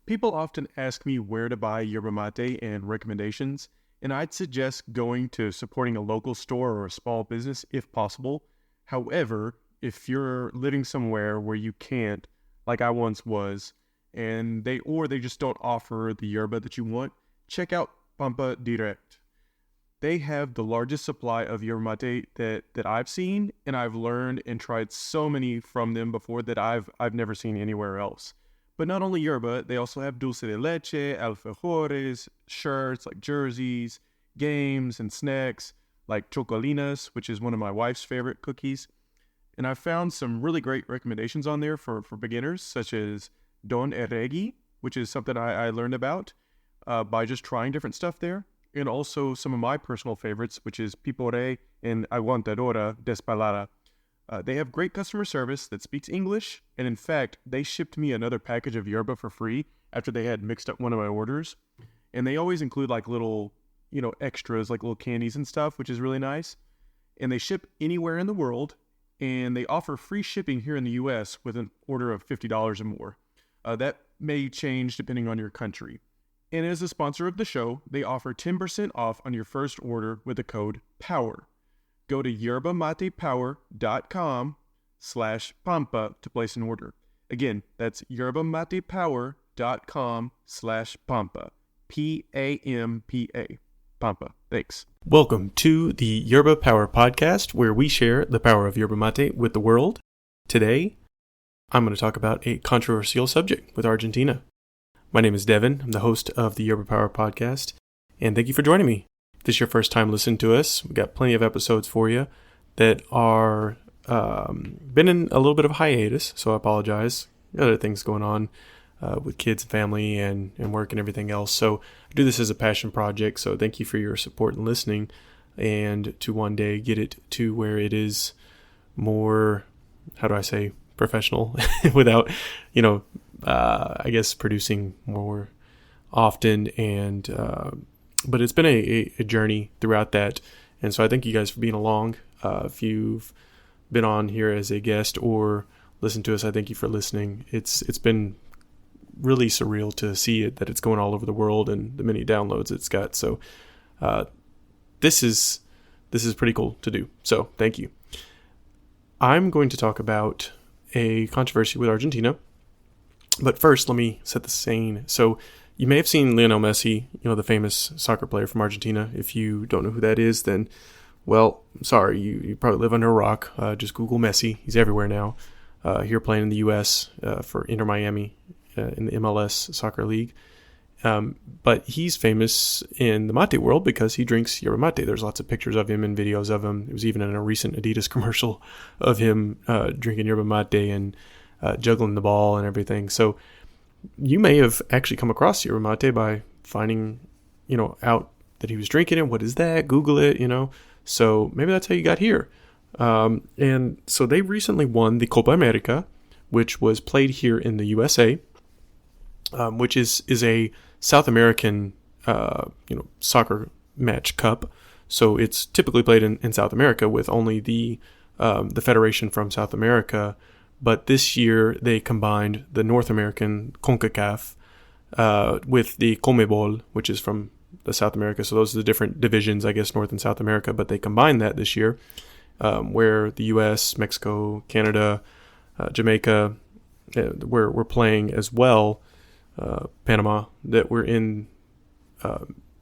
People often ask me where to buy yerba mate and recommendations, and I'd suggest going to supporting a local store or a small business if possible. However, if you're living somewhere where you can't, like I once was, and they just don't offer the yerba that you want, check out Pampa Direct. They have the largest supply of yerba mate that I've seen, and I've learned and tried so many from them before that I've never seen anywhere else. But not only yerba, they also have dulce de leche, alfajores, shirts like jerseys, games and snacks like chocolinas, which is one of my wife's favorite cookies. And I found some really great recommendations on there for beginners, such as Don Eregi, which is something I learned about by just trying different stuff there. And also some of my personal favorites, which is Pipore and Aguantadora Despalada. They have great customer service that speaks English, and in fact, they shipped me another package of yerba for free after they had mixed up one of my orders. And they always include like little, extras, like little candies and stuff, which is really nice. And they ship anywhere in the world, and they offer free shipping here in the U.S. with an order of $50 or more. That may change depending on your country. And as a sponsor of the show, they offer 10% off on your first order with the code POWER. Go to yerbamatepower.com/pampa to place an order. Again, that's yerbamatepower.com/pampa. P-A-M-P-A. Pampa. Thanks. Welcome to the Yerba Power Podcast, where we share the power of yerba mate with the world. Today, I'm going to talk about a controversial subject with Argentina. My name is Devin. I'm the host of the Yerba Power Podcast, and thank you for joining me. If this is your first time listening to us, we've got plenty of episodes for you that are been in a little bit of a hiatus, so I apologize. Other things going on with kids and family and work and everything else. So I do this as a passion project, so thank you for your support and listening, and to one day get it to where it is more, professional without, I guess producing more often. And but it's been a journey throughout that. And so I thank you guys for being along. If you've been on here as a guest or listened to us, I thank you for listening. It's been really surreal to see it, that it's going all over the world and the many downloads it's got. So this is pretty cool to do. So thank you. I'm going to talk about a controversy with Argentina. But first, let me set the scene. So you may have seen Lionel Messi, the famous soccer player from Argentina. If you don't know who that is, then, well, sorry, you probably live under a rock. Just Google Messi. He's everywhere now. Here playing in the U.S. For Inter Miami in the MLS Soccer League. But he's famous in the mate world because he drinks yerba mate. There's lots of pictures of him and videos of him. It was even in a recent Adidas commercial of him drinking yerba mate and juggling the ball and everything. So you may have actually come across yerba mate by finding, out that he was drinking it. What is that? Google it, So maybe that's how you got here. And so they recently won the Copa America, which was played here in the USA, which is a South American, soccer match cup. So it's typically played in South America with only the federation from South America. But this year they combined the North American CONCACAF with the CONMEBOL, which is from the South America. So those are the different divisions, I guess, North and South America. But they combined that this year, where the U.S., Mexico, Canada, Jamaica were playing as well. Panama, that were in.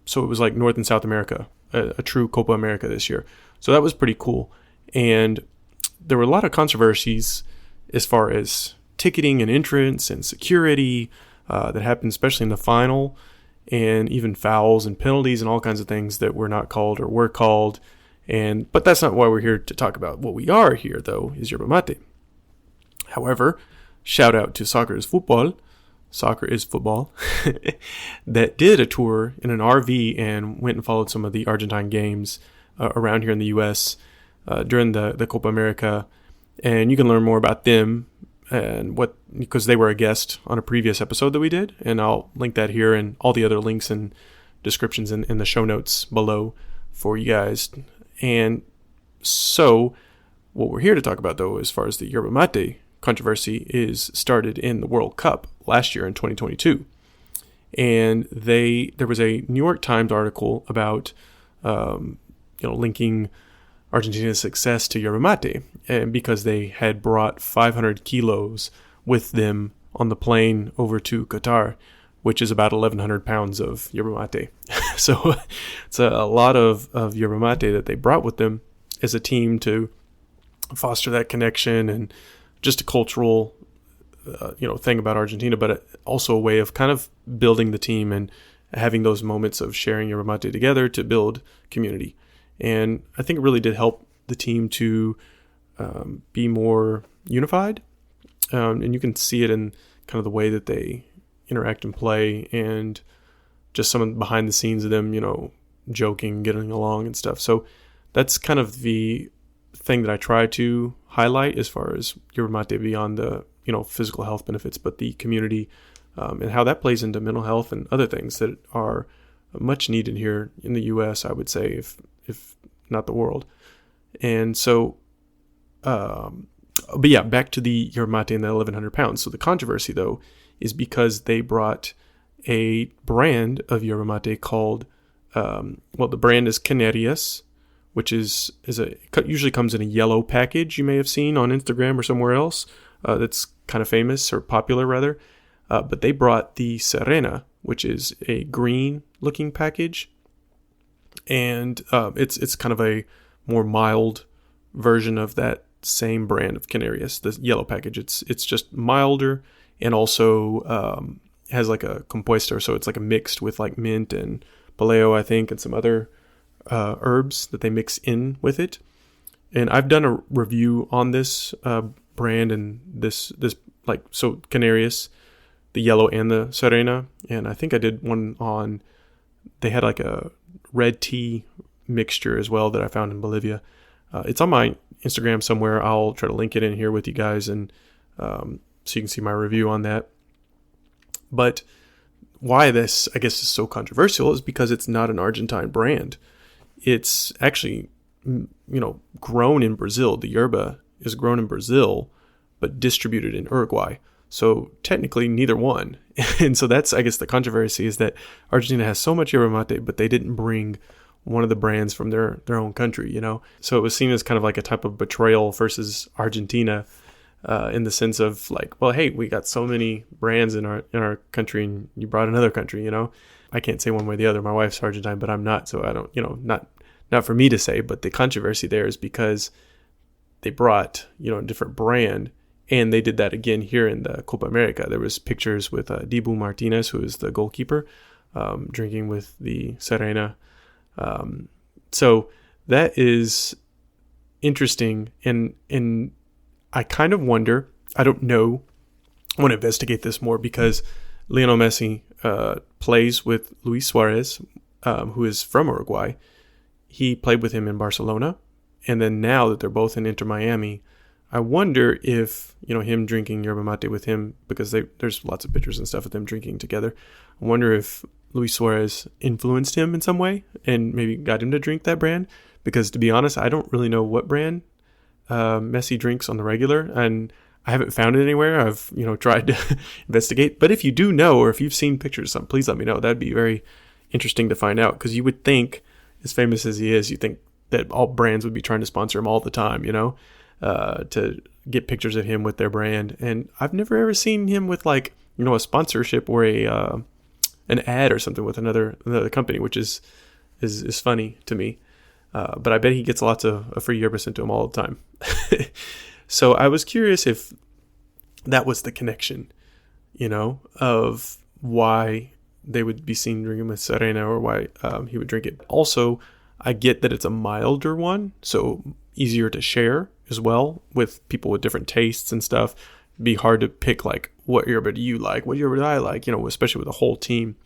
So it was like North and South America, a true Copa America this year. So that was pretty cool. And there were a lot of controversies as far as ticketing and entrance and security that happened, especially in the final, and even fouls and penalties and all kinds of things that were not called or were called. But that's not why we're here to talk about. What we are here, though, is yerba mate. However, shout out to Soccer is Football, that did a tour in an RV and went and followed some of the Argentine games around here in the U.S. During the Copa America. And you can learn more about them because they were a guest on a previous episode that we did. And I'll link that here and all the other links and descriptions in the show notes below for you guys. And so what we're here to talk about, though, as far as the yerba mate controversy, is started in the World Cup last year in 2022. And there was a New York Times article about linking Argentina's success to yerba mate, and because they had brought 500 kilos with them on the plane over to Qatar, which is about 1,100 pounds of yerba mate. So it's a lot of yerba mate that they brought with them as a team to foster that connection and just a cultural thing about Argentina, but also a way of kind of building the team and having those moments of sharing yerba mate together to build community. And I think it really did help the team to be more unified. And you can see it in kind of the way that they interact and play, and just some of the behind the scenes of them, joking, getting along and stuff. So that's kind of the thing that I try to highlight as far as yerba mate beyond the, physical health benefits, but the community and how that plays into mental health and other things that are much needed here in the U.S., I would say, if not the world. And so, but yeah, back to the yerba mate and the 1,100 pounds. So the controversy, though, is because they brought a brand of yerba mate called, the brand is Canarias, which usually comes in a yellow package you may have seen on Instagram or somewhere else. That's kind of famous, or popular rather. But they brought the Serena, which is a green-looking package, and it's kind of a more mild version of that same brand of Canarias, the yellow package. It's just milder, and also has like a compuesto, so it's like a mixed with like mint and paleo, I think, and some other herbs that they mix in with it. And I've done a review on this brand and this so Canarias, the yellow and the Serena, and I think I did one on, they had like a red tea mixture as well that I found in Bolivia. It's on my Instagram somewhere. I'll try to link it in here with you guys, and so you can see my review on that. But why this, I guess, is so controversial is because it's not an Argentine brand. It's actually, grown in Brazil. The yerba is grown in Brazil, but distributed in Uruguay. So technically neither one. And so that's, I guess, the controversy is that Argentina has so much yerba mate, but they didn't bring one of the brands from their own country, So it was seen as kind of like a type of betrayal versus Argentina, in the sense of like, well, hey, we got so many brands in our country and you brought another country, I can't say one way or the other. My wife's Argentine, but I'm not, so I don't, not for me to say, but the controversy there is because they brought, a different brand. And they did that again here in the Copa America. There was pictures with Dibu Martinez, who is the goalkeeper, drinking with the Serena. So that is interesting. And I kind of wonder, I don't know, I want to investigate this more because Lionel Messi plays with Luis Suarez, who is from Uruguay. He played with him in Barcelona. And then now that they're both in Inter Miami, I wonder if, him drinking yerba mate with him, because there's lots of pictures and stuff of them drinking together. I wonder if Luis Suarez influenced him in some way and maybe got him to drink that brand. Because to be honest, I don't really know what brand Messi drinks on the regular, and I haven't found it anywhere. I've, tried to investigate. But if you do know, or if you've seen pictures of something, please let me know. That'd be very interesting to find out, because you would think, as famous as he is, you think that all brands would be trying to sponsor him all the time, to get pictures of him with their brand. And I've never ever seen him with like, a sponsorship or an ad or something with another company, which is funny to me. But I bet he gets lots of free yerba sent to him all the time. So I was curious if that was the connection, of why they would be seen drinking with Serena, or why he would drink it. Also, I get that it's a milder one, so easier to share as well with people with different tastes and stuff. It'd be hard to pick like, what yerba do you like? What yerba do I like? Especially with a whole team.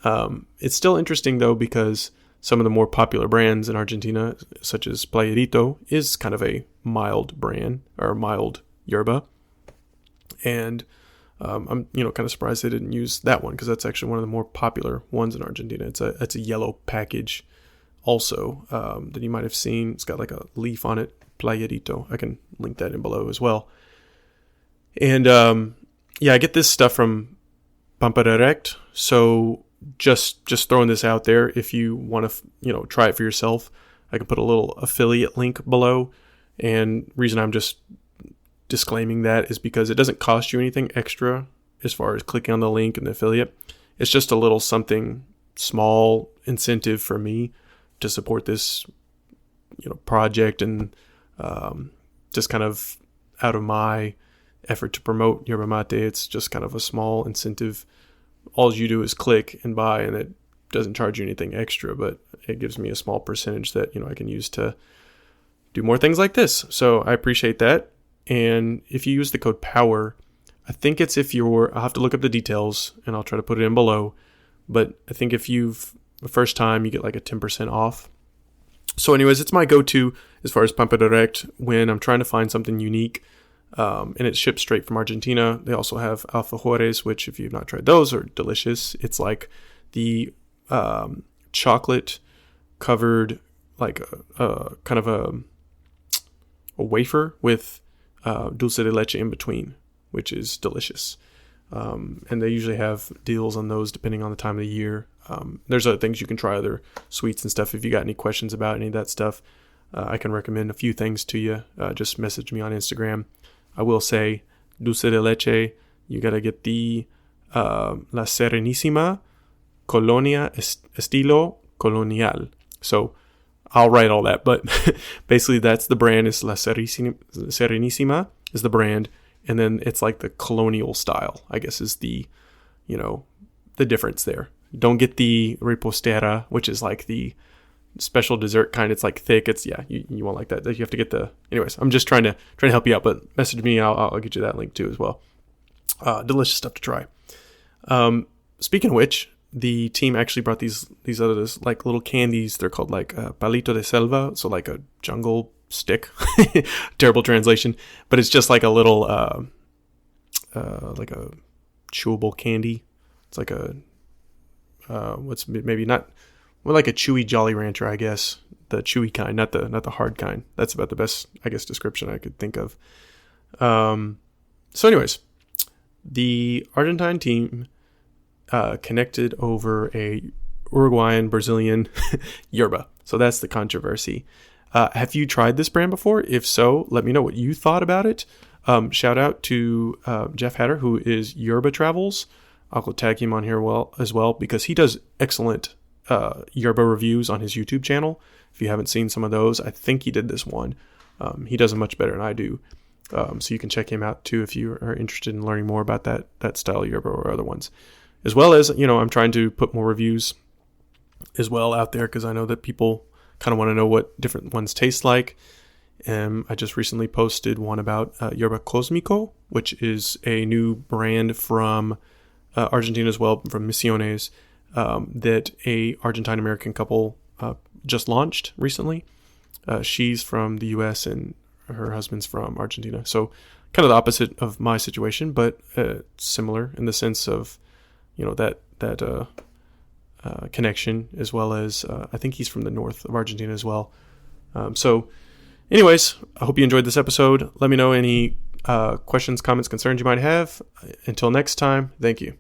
It's still interesting though, because some of the more popular brands in Argentina, such as Playerito, is kind of a mild brand, or mild yerba. And I'm kind of surprised they didn't use that one, because that's actually one of the more popular ones in Argentina. It's a yellow package also, that you might have seen. It's got like a leaf on it, Playerito. I can link that in below as well. And I get this stuff from Pampa Direct. So just throwing this out there, if you want to, try it for yourself, I can put a little affiliate link below. And reason I'm just disclaiming that is because it doesn't cost you anything extra as far as clicking on the link and the affiliate. It's just a little something small incentive for me to support this, project, and just kind of out of my effort to promote Yerba Mate. It's just kind of a small incentive. All you do is click and buy, and it doesn't charge you anything extra, but it gives me a small percentage that, I can use to do more things like this. So I appreciate that. And if you use the code POWER, I think it's I'll have to look up the details and I'll try to put it in below. But I think if you've the first time, you get like a 10% off. So anyways, it's my go-to as far as Pampa Direct when I'm trying to find something unique. And it's shipped straight from Argentina. They also have alfajores, which if you've not tried those, are delicious. It's like the chocolate covered, like a kind of a wafer with dulce de leche in between, which is delicious. And they usually have deals on those depending on the time of the year. There's other things you can try, other sweets and stuff. If you got any questions about any of that stuff, I can recommend a few things to you. Just message me on Instagram. I will say, dulce de leche, you got to get the La Serenísima Colonia Estilo Colonial. So I'll write all that, but basically that's the brand. Is La Serenísima is the brand, and then it's like the colonial style, I guess, is the, the difference there. Don't get the repostera, which is like the special dessert kind. It's like thick. It's you won't like that. You have to get anyways, I'm just trying to help you out, but message me. I'll get you that link too as well. Delicious stuff to try. Speaking of which, the team actually brought these others like little candies. They're called like palito de selva. So like a jungle stick, terrible translation, but it's just like a little, like a chewable candy. It's like a, what's maybe not, more like a chewy Jolly Rancher, I guess. The chewy kind, not the hard kind. That's about the best, I guess, description I could think of. So anyways, the Argentine team connected over a Uruguayan Brazilian yerba. So that's the controversy. Have you tried this brand before? If so, let me know what you thought about it. Shout out to Jeff Hatter, who is Yerba Travels. I'll go tag him on here as well because he does excellent yerba reviews on his YouTube channel. If you haven't seen some of those, I think he did this one. He does it much better than I do. So you can check him out too if you are interested in learning more about that style yerba or other ones. As well as, I'm trying to put more reviews as well out there because I know that people kind of want to know what different ones taste like. I just recently posted one about Yerba Cosmico, which is a new brand from Argentina as well, from Misiones, that a Argentine-American couple just launched recently. She's from the U.S. and her husband's from Argentina. So kind of the opposite of my situation, but similar in the sense of, that connection, as well as I think he's from the north of Argentina as well. So anyways, I hope you enjoyed this episode. Let me know any questions, comments, concerns you might have. Until next time, thank you.